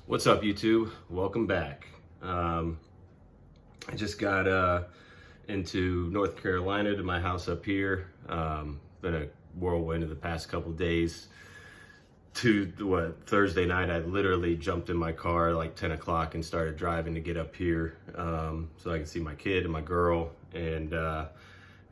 What's up, YouTube? Welcome back. I just got into North Carolina to my house up here. Been a whirlwind of the past couple days. Thursday night, I literally jumped in my car like 10 o'clock and started driving to get up here so I can see my kid and my girl. And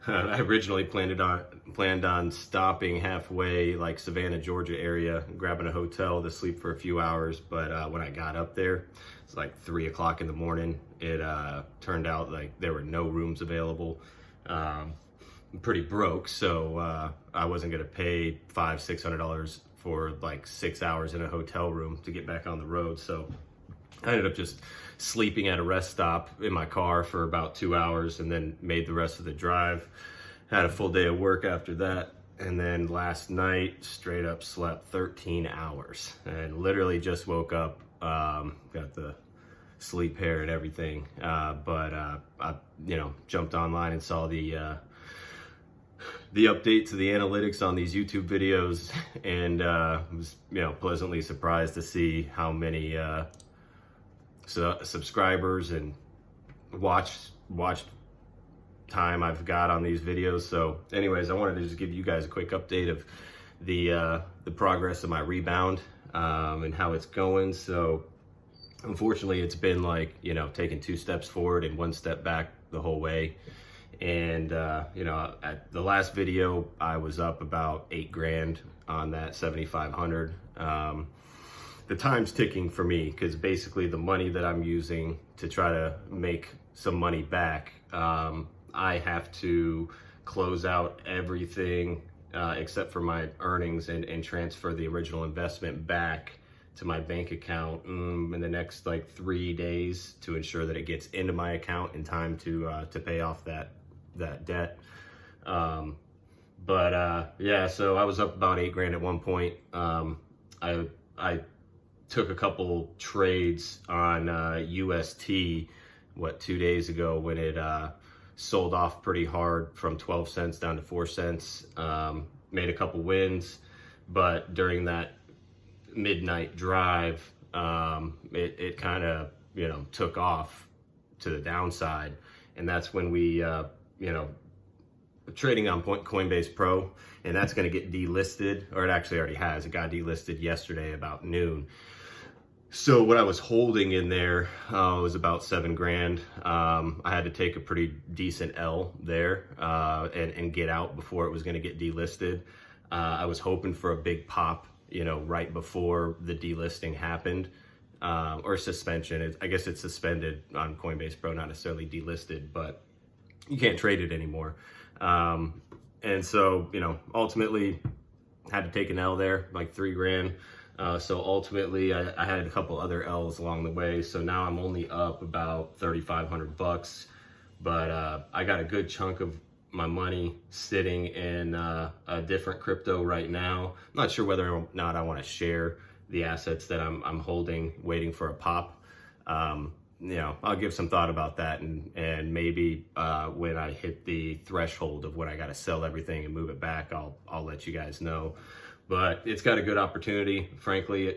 I originally planned on stopping halfway, like Savannah, Georgia area, grabbing a hotel to sleep for a few hours. But when I got up there, it's like 3 o'clock in the morning. It turned out like there were no rooms available. I'm pretty broke, so I wasn't gonna pay $500-600 for like 6 hours in a hotel room to get back on the road. So I ended up just sleeping at a rest stop in my car for about 2 hours and then made the rest of the drive. Had a full day of work after that. And then last night, straight up slept 13 hours and literally just woke up, got the sleep hair and everything. But I, jumped online and saw the update to the analytics on these YouTube videos and was, pleasantly surprised to see how many subscribers and watch time I've got on these videos. So anyways, I wanted to just give you guys a quick update of the progress of my rebound and how it's going. So unfortunately, it's been like, taking 2 steps forward and 1 step back the whole way. And at the last video, I was up about 8 grand on that 7,500. The time's ticking for me because basically the money that I'm using to try to make some money back, I have to close out everything except for my earnings and transfer the original investment back to my bank account in the next like 3 days to ensure that it gets into my account in time to pay off that debt. So I was up about 8 grand at one point. I took a couple trades on UST 2 days ago when it sold off pretty hard from 12 cents down to 4 cents. Made a couple wins, but during that midnight drive, it kind of took off to the downside, and that's when we trading on Coinbase Pro, and that's going to get delisted, or it actually already has. It got delisted yesterday about noon. So what I was holding in there was about 7 grand. I had to take a pretty decent L there and get out before it was going to get delisted. I was hoping for a big pop, right before the delisting happened, or suspension. I guess it's suspended on Coinbase Pro, not necessarily delisted, but you can't trade it anymore. And so, ultimately had to take an L there, like 3 grand. So ultimately I had a couple other L's along the way. So now I'm only up about 3,500 bucks, but I got a good chunk of my money sitting in a different crypto right now. I'm not sure whether or not I want to share the assets that I'm holding, waiting for a pop. I'll give some thought about that, and maybe when I hit the threshold of when I got to sell everything and move it back, I'll let you guys know. But it's got a good opportunity, frankly.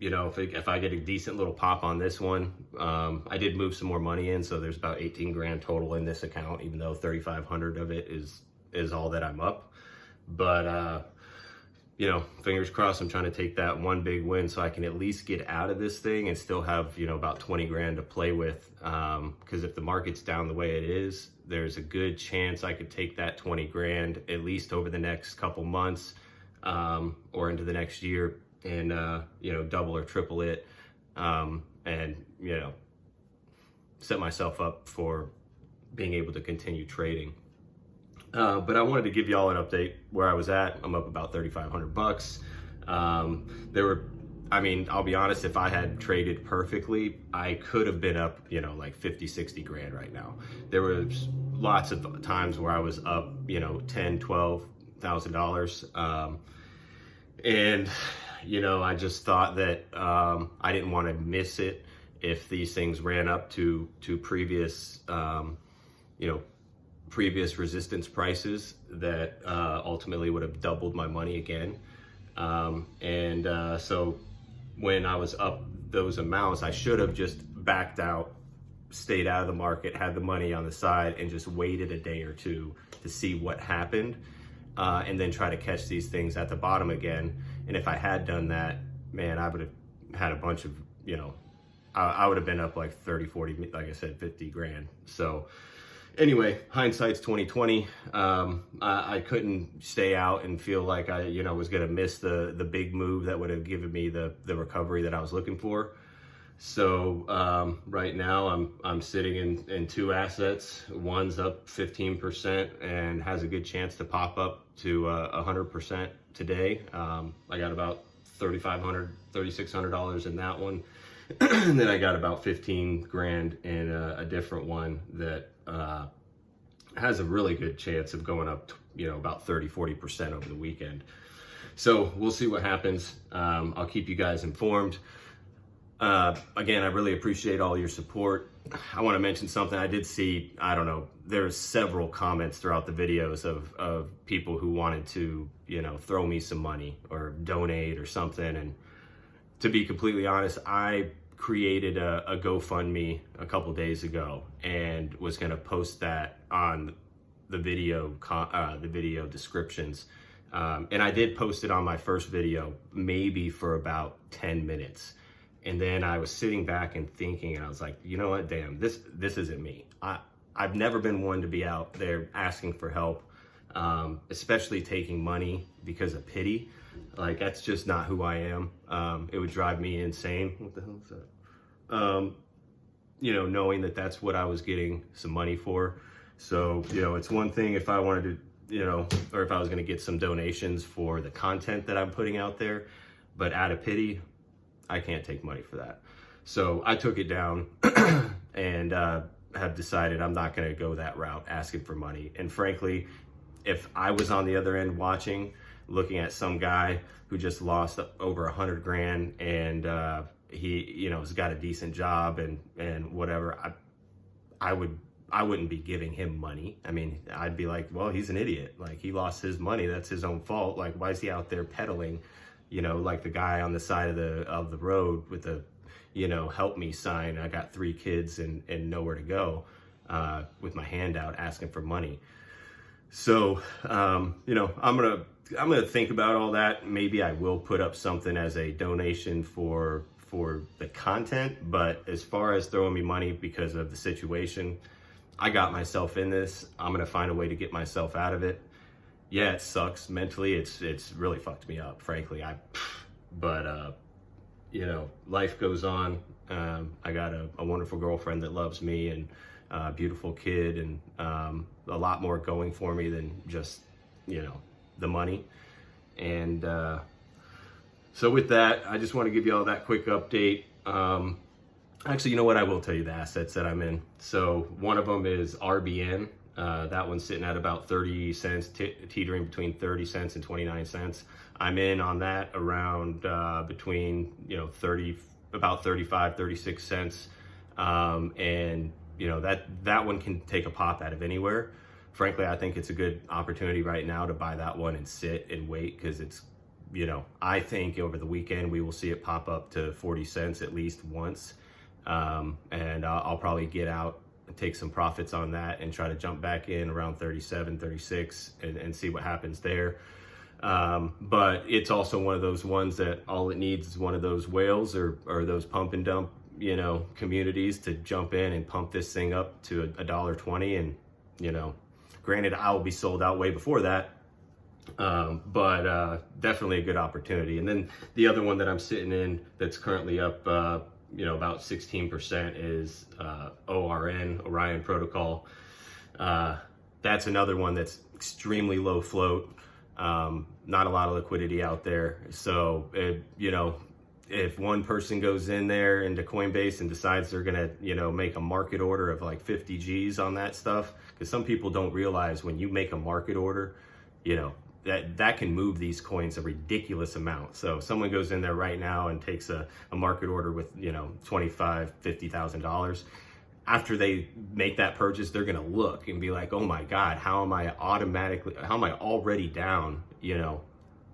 If I get a decent little pop on this one, I did move some more money in, so there's about 18 grand total in this account, even though 3,500 of it is all that I'm up. But fingers crossed, I'm trying to take that one big win so I can at least get out of this thing and still have, about 20 grand to play with. Because if the market's down the way it is, there's a good chance I could take that 20 grand at least over the next couple months or into the next year and, double or triple it and, set myself up for being able to continue trading. But I wanted to give y'all an update where I was at. I'm up about 3,500 bucks. I'll be honest, if I had traded perfectly, I could have been up, like 50, 60 grand right now. There was lots of times where I was up, $10,000, $12,000. And, I just thought that I didn't want to miss it if these things ran up to previous, previous resistance prices that ultimately would have doubled my money again. So when I was up those amounts, I should have just backed out, stayed out of the market, had the money on the side, and just waited a day or two to see what happened, and then try to catch these things at the bottom again. And if I had done that, man, I would have had a bunch of, you know, I would have been up like 30, 40, like I said, 50 grand. So anyway, hindsight's 2020. I couldn't stay out and feel like I, you know, was going to miss the big move that would have given me the recovery that I was looking for. So right now I'm sitting in two assets. One's up 15% and has a good chance to pop up to 100% today. I got about $3,500, $3,600 in that one. And then I got about 15 grand in a different one that has a really good chance of going up, you know, about 30, 40% over the weekend. So we'll see what happens. I'll keep you guys informed. Again, I really appreciate all your support. I want to mention something. I did see, I don't know, there's several comments throughout the videos of people who wanted to, you know, throw me some money or donate or something. And to be completely honest, I created a GoFundMe a couple days ago and was going to post that on the video descriptions. And I did post it on my first video, maybe for about 10 minutes. And then I was sitting back and thinking, and I was like, you know what, damn, this isn't me. I've never been one to be out there asking for help, especially taking money because of pity. Like, that's just not who I am. It would drive me insane. What the hell is that? You know, knowing that that's what I was getting some money for. So, you know, it's one thing if I wanted to, you know, or if I was going to get some donations for the content that I'm putting out there, but out of pity, I can't take money for that. So I took it down and have decided I'm not going to go that route, asking for money. And frankly, if I was on the other end watching, looking at some guy who just lost over 100 grand and he, you know, has got a decent job and whatever, I wouldn't be giving him money. I mean, I'd be like, well, he's an idiot. Like, he lost his money. That's his own fault. Like, why is he out there peddling? You know, like the guy on the side of the road with the, you know, help me sign. I got 3 kids and nowhere to go, with my hand out asking for money. So, you know, I'm gonna think about all that. Maybe I will put up something as a donation for the content. But as far as throwing me money because of the situation, I got myself in this. I'm gonna find a way to get myself out of it. Yeah, it sucks mentally. It's really fucked me up, frankly. But you know, life goes on. I got a wonderful girlfriend that loves me and a beautiful kid and a lot more going for me than just, you know, the money. And so with that, I just want to give you all that quick update. Actually, you know what? I will tell you the assets that I'm in. So one of them is RBN. That one's sitting at about 30 cents, teetering between 30 cents and 29 cents. I'm in on that around between, you know, about 35, 36 cents. And, you know, that one can take a pop out of anywhere. Frankly, I think it's a good opportunity right now to buy that one and sit and wait, because it's, you know, I think over the weekend we will see it pop up to 40 cents at least once. And I'll probably get out and take some profits on that and try to jump back in around 37, 36 and see what happens there. But it's also one of those ones that all it needs is one of those whales or those pump and dump, you know, communities to jump in and pump this thing up to $1.20. And, you know, granted, I'll be sold out way before that. But definitely a good opportunity. And then the other one that I'm sitting in that's currently up, you know, about 16% is Orion Protocol. That's another one that's extremely low float. Not a lot of liquidity out there. So, you know, if one person goes in there into Coinbase and decides they're gonna, you know, make a market order of like 50 G's on that stuff, because some people don't realize when you make a market order, you know, that can move these coins a ridiculous amount. So if someone goes in there right now and takes a market order with, you know, $25,000, $50,000, after they make that purchase, they're gonna look and be like, oh my God, how am I already down, you know,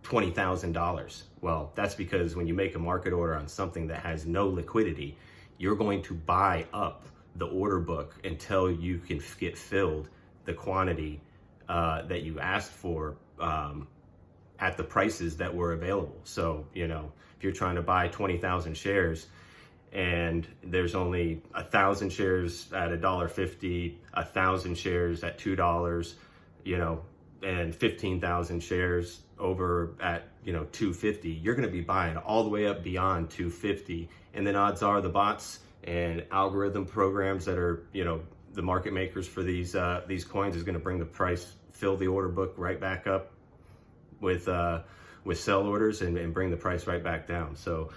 $20,000. Well, that's because when you make a market order on something that has no liquidity, you're going to buy up the order book until you can get filled the quantity that you asked for at the prices that were available. So, you know, if you're trying to buy 20,000 shares and there's only 1,000 shares at $1.50, 1,000 shares at $2, you know, and 15,000 shares over at, you know, $2.50, you're going to be buying all the way up beyond $2.50. And then odds are the bots and algorithm programs that are, you know, the market makers for these coins is going to bring the price, fill the order book right back up with sell orders and bring the price right back down. So,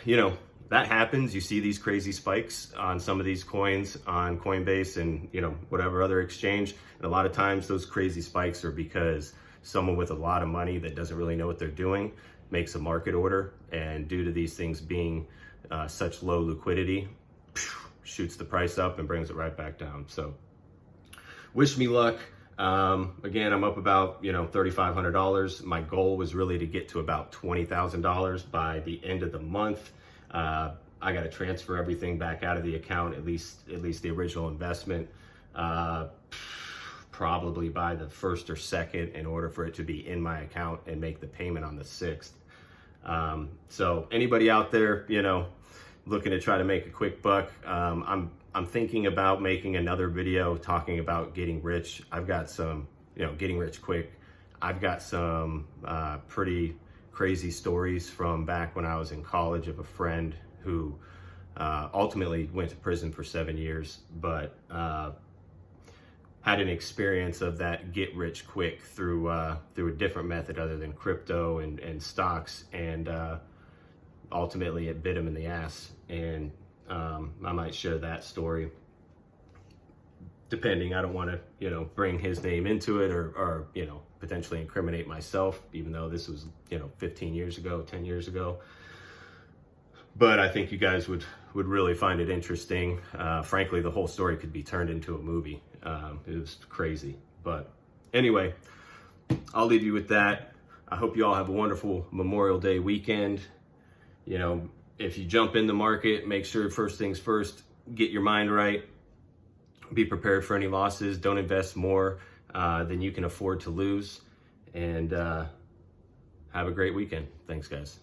you know, that happens. You see these crazy spikes on some of these coins on Coinbase and, you know, whatever other exchange. And a lot of times those crazy spikes are because someone with a lot of money that doesn't really know what they're doing makes a market order. And due to these things being such low liquidity, shoots the price up and brings it right back down. So wish me luck. Again, I'm up about, you know, $3,500. My goal was really to get to about $20,000 by the end of the month. I got to transfer everything back out of the account, at least the original investment, probably by the 1st or 2nd in order for it to be in my account and make the payment on the 6th. So anybody out there, you know, looking to try to make a quick buck, I'm thinking about making another video talking about getting rich. I've got some, you know, getting rich quick. I've got some pretty crazy stories from back when I was in college of a friend who ultimately went to prison for 7 years, but had an experience of that get rich quick through a different method other than crypto and stocks, and ultimately it bit him in the ass. And I might share that story depending. I don't want to, you know, bring his name into it or, you know, potentially incriminate myself, even though this was, you know, 15 years ago, 10 years ago. But I think you guys would really find it interesting. Frankly, the whole story could be turned into a movie. It was crazy. But anyway, I'll leave you with that. I hope you all have a wonderful Memorial Day weekend. You know, if you jump in the market, make sure first things first, get your mind right. Be prepared for any losses. Don't invest more than you can afford to lose. And have a great weekend. Thanks, guys.